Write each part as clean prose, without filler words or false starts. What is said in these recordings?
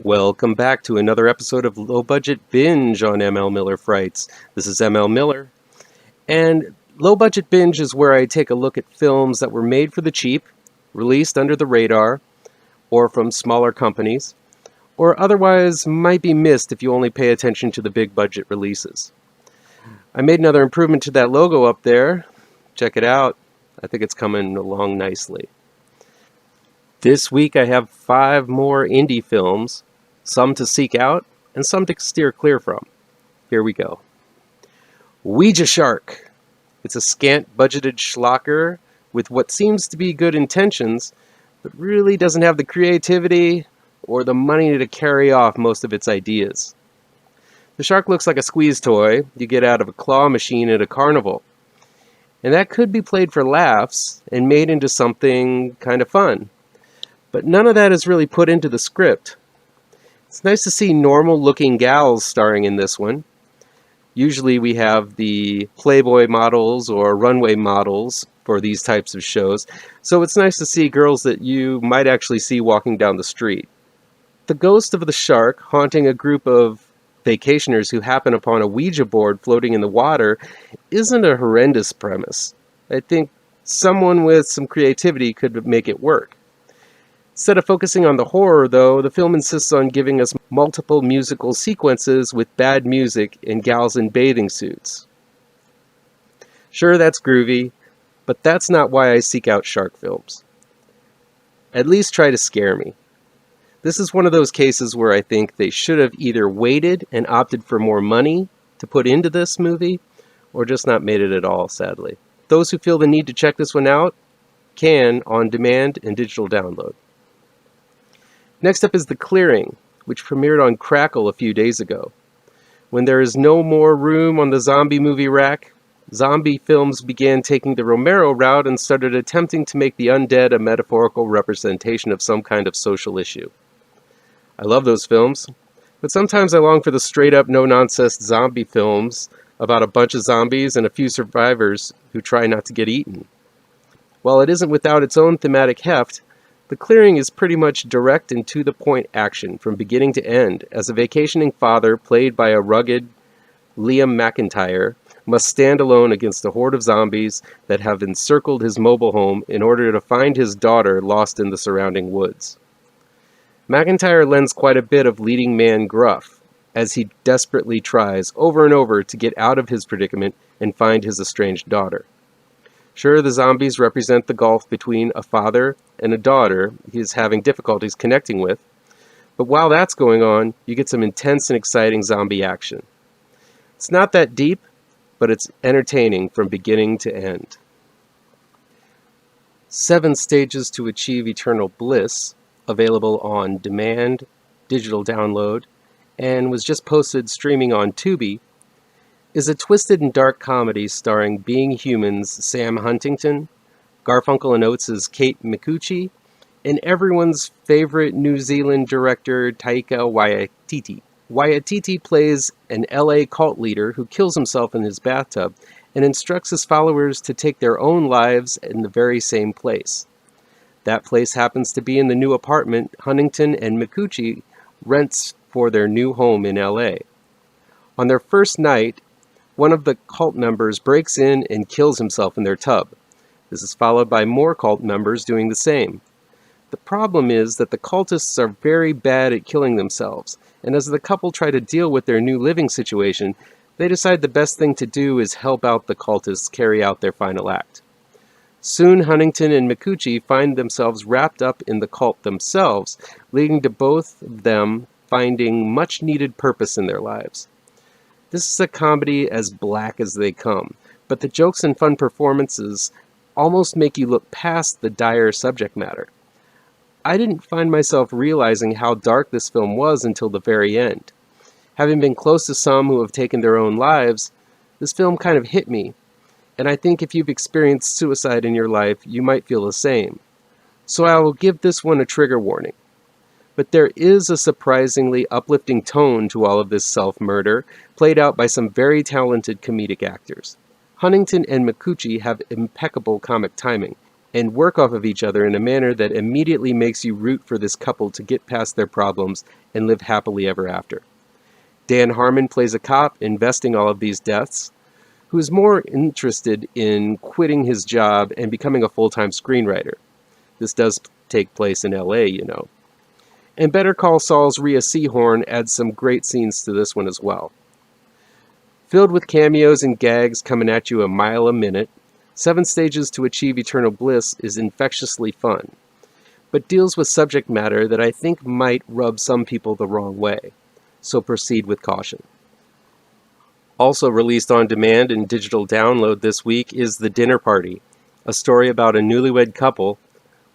Welcome back to another episode of Low Budget Binge on ML Miller Frights. This is ML Miller, and Low Budget Binge is where I take a look at films that were made for the cheap, released under the radar, or from smaller companies, or otherwise might be missed if you only pay attention to the big budget releases. I made another improvement to that logo up there. Check it out. I think it's coming along nicely. This week I have 5 more indie films, some to seek out and some to steer clear from. Here we go. Ouija Shark. It's a scant budgeted schlocker with what seems to be good intentions, but really doesn't have the creativity or the money to carry off most of its ideas. The shark looks like a squeeze toy you get out of a claw machine at a carnival. And that could be played for laughs and made into something kind of fun. But none of that is really put into the script. It's nice to see normal-looking gals starring in this one. Usually we have the Playboy models or runway models for these types of shows, so it's nice to see girls that you might actually see walking down the street. The ghost of the shark haunting a group of vacationers who happen upon a Ouija board floating in the water isn't a horrendous premise. I think someone with some creativity could make it work. Instead of focusing on the horror, though, the film insists on giving us multiple musical sequences with bad music and gals in bathing suits. Sure, that's groovy, but that's not why I seek out shark films. At least try to scare me. This is one of those cases where I think they should have either waited and opted for more money to put into this movie, or just not made it at all, sadly. Those who feel the need to check this one out can on demand and digital download. Next up is The Clearing, which premiered on Crackle a few days ago. When there is no more room on the zombie movie rack, zombie films began taking the Romero route and started attempting to make the undead a metaphorical representation of some kind of social issue. I love those films, but sometimes I long for the straight-up, no-nonsense zombie films about a bunch of zombies and a few survivors who try not to get eaten. While it isn't without its own thematic heft, The Clearing is pretty much direct and to-the-point action from beginning to end, as a vacationing father, played by a rugged Liam McIntyre, must stand alone against a horde of zombies that have encircled his mobile home in order to find his daughter lost in the surrounding woods. McIntyre lends quite a bit of leading man gruff, as he desperately tries over and over to get out of his predicament and find his estranged daughter. Sure, the zombies represent the gulf between a father and a daughter he is having difficulties connecting with, but while that's going on, you get some intense and exciting zombie action. It's not that deep, but it's entertaining from beginning to end. 7 Stages to Achieve Eternal Bliss, available on demand, digital download, and was just posted streaming on Tubi, is a twisted and dark comedy starring Being Human's Sam Huntington, Garfunkel and Oates' Kate Micucci, and everyone's favorite New Zealand director Taika Waititi. Waititi plays an LA cult leader who kills himself in his bathtub and instructs his followers to take their own lives in the very same place. That place happens to be in the new apartment Huntington and Micucci rents for their new home in LA. On their first night, one of the cult members breaks in and kills himself in their tub. This is followed by more cult members doing the same. The problem is that the cultists are very bad at killing themselves, and as the couple try to deal with their new living situation, they decide the best thing to do is help out the cultists carry out their final act. Soon Huntington and Micucci find themselves wrapped up in the cult themselves, leading to both of them finding much needed purpose in their lives. This is a comedy as black as they come, but the jokes and fun performances almost make you look past the dire subject matter. I didn't find myself realizing how dark this film was until the very end. Having been close to some who have taken their own lives, this film kind of hit me, and I think if you've experienced suicide in your life, you might feel the same. So I will give this one a trigger warning. But there is a surprisingly uplifting tone to all of this self-murder, played out by some very talented comedic actors. Huntington and Micucci have impeccable comic timing, and work off of each other in a manner that immediately makes you root for this couple to get past their problems and live happily ever after. Dan Harmon plays a cop investing all of these deaths, who is more interested in quitting his job and becoming a full-time screenwriter. This does take place in LA, you know. And Better Call Saul's Rhea Seehorn adds some great scenes to this one as well. Filled with cameos and gags coming at you a mile a minute, 7 Stages to Achieve Eternal Bliss is infectiously fun, but deals with subject matter that I think might rub some people the wrong way, so proceed with caution. Also released on demand and digital download this week is The Dinner Party, a story about a newlywed couple,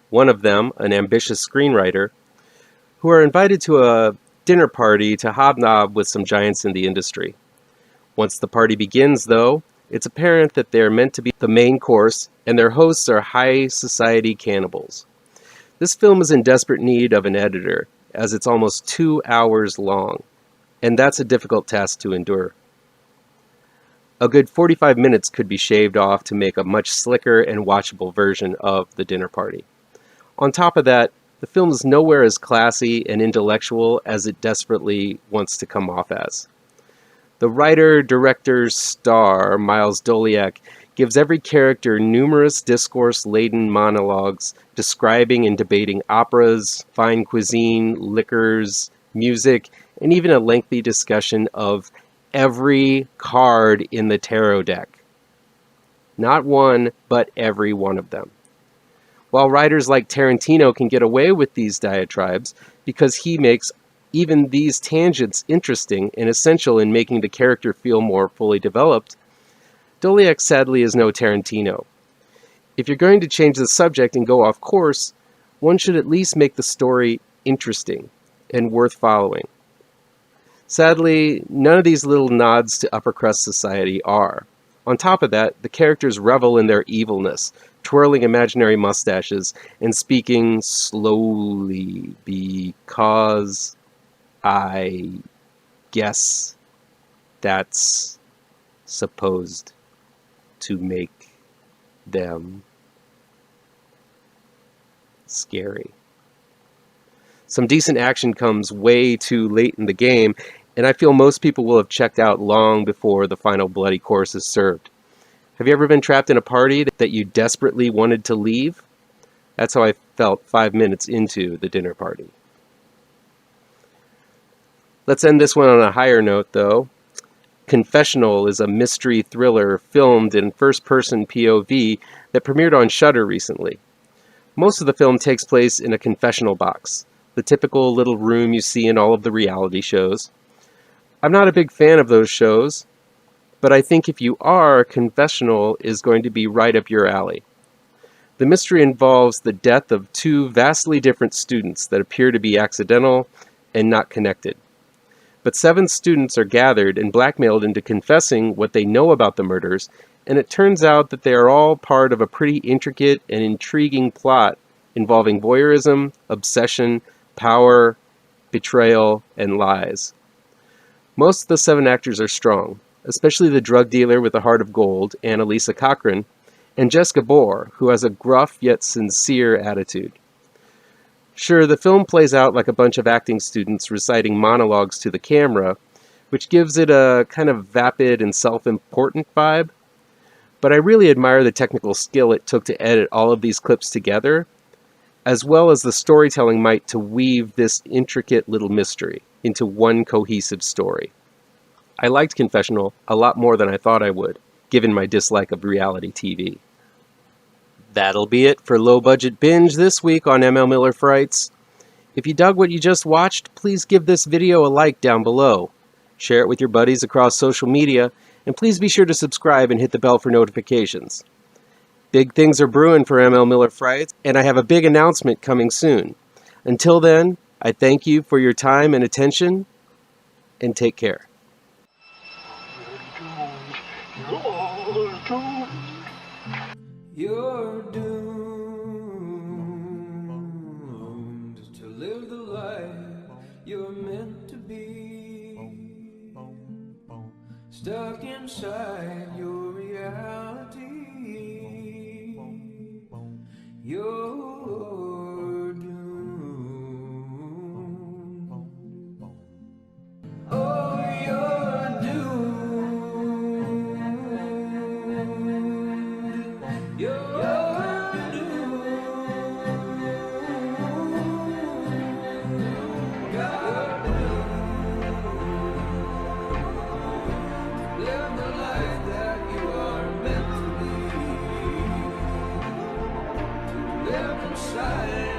one of them an ambitious screenwriter, who are invited to a dinner party to hobnob with some giants in the industry. Once the party begins, though, it's apparent that they're meant to be the main course, and their hosts are high society cannibals. This film is in desperate need of an editor, as it's almost 2 hours long, and that's a difficult task to endure. A good 45 minutes could be shaved off to make a much slicker and watchable version of The Dinner Party. On top of that, the film is nowhere as classy and intellectual as it desperately wants to come off as. The writer-director star, Miles Doliak, gives every character numerous discourse-laden monologues describing and debating operas, fine cuisine, liquors, music, and even a lengthy discussion of every card in the tarot deck. Not one, but every one of them. While writers like Tarantino can get away with these diatribes because he makes even these tangents interesting and essential in making the character feel more fully developed, Doliak sadly is no Tarantino. If you're going to change the subject and go off course, one should at least make the story interesting and worth following. Sadly, none of these little nods to upper crust society are. On top of that, the characters revel in their evilness, twirling imaginary mustaches and speaking slowly because I guess that's supposed to make them scary. Some decent action comes way too late in the game, and I feel most people will have checked out long before the final bloody course is served. Have you ever been trapped in a party that you desperately wanted to leave? That's how I felt 5 minutes into The Dinner Party. Let's end this one on a higher note, though. Confessional is a mystery thriller filmed in first-person POV that premiered on Shudder recently. Most of the film takes place in a confessional box, the typical little room you see in all of the reality shows. I'm not a big fan of those shows, but I think if you are, Confessional is going to be right up your alley. The mystery involves the death of 2 vastly different students that appear to be accidental and not connected. But 7 students are gathered and blackmailed into confessing what they know about the murders, and it turns out that they are all part of a pretty intricate and intriguing plot involving voyeurism, obsession, power, betrayal, and lies. Most of the 7 actors are strong, especially the drug dealer with a heart of gold, Annalisa Cochran, and Jessica Bohr, who has a gruff yet sincere attitude. Sure, the film plays out like a bunch of acting students reciting monologues to the camera, which gives it a kind of vapid and self-important vibe, but I really admire the technical skill it took to edit all of these clips together, as well as the storytelling might to weave this intricate little mystery into one cohesive story. I liked Confessional a lot more than I thought I would, given my dislike of reality TV. That'll be it for Low Budget Binge this week on ML Miller Frights. If you dug what you just watched, please give this video a like down below. Share it with your buddies across social media, and please be sure to subscribe and hit the bell for notifications. Big things are brewing for ML Miller Frights, and I have a big announcement coming soon. Until then, I thank you for your time and attention, and take care. You're doomed to live the life you're meant to be, stuck inside your reality. you're doomed. Oh, you're doomed. You're doomed. You're live the life that you are meant to lead. Live inside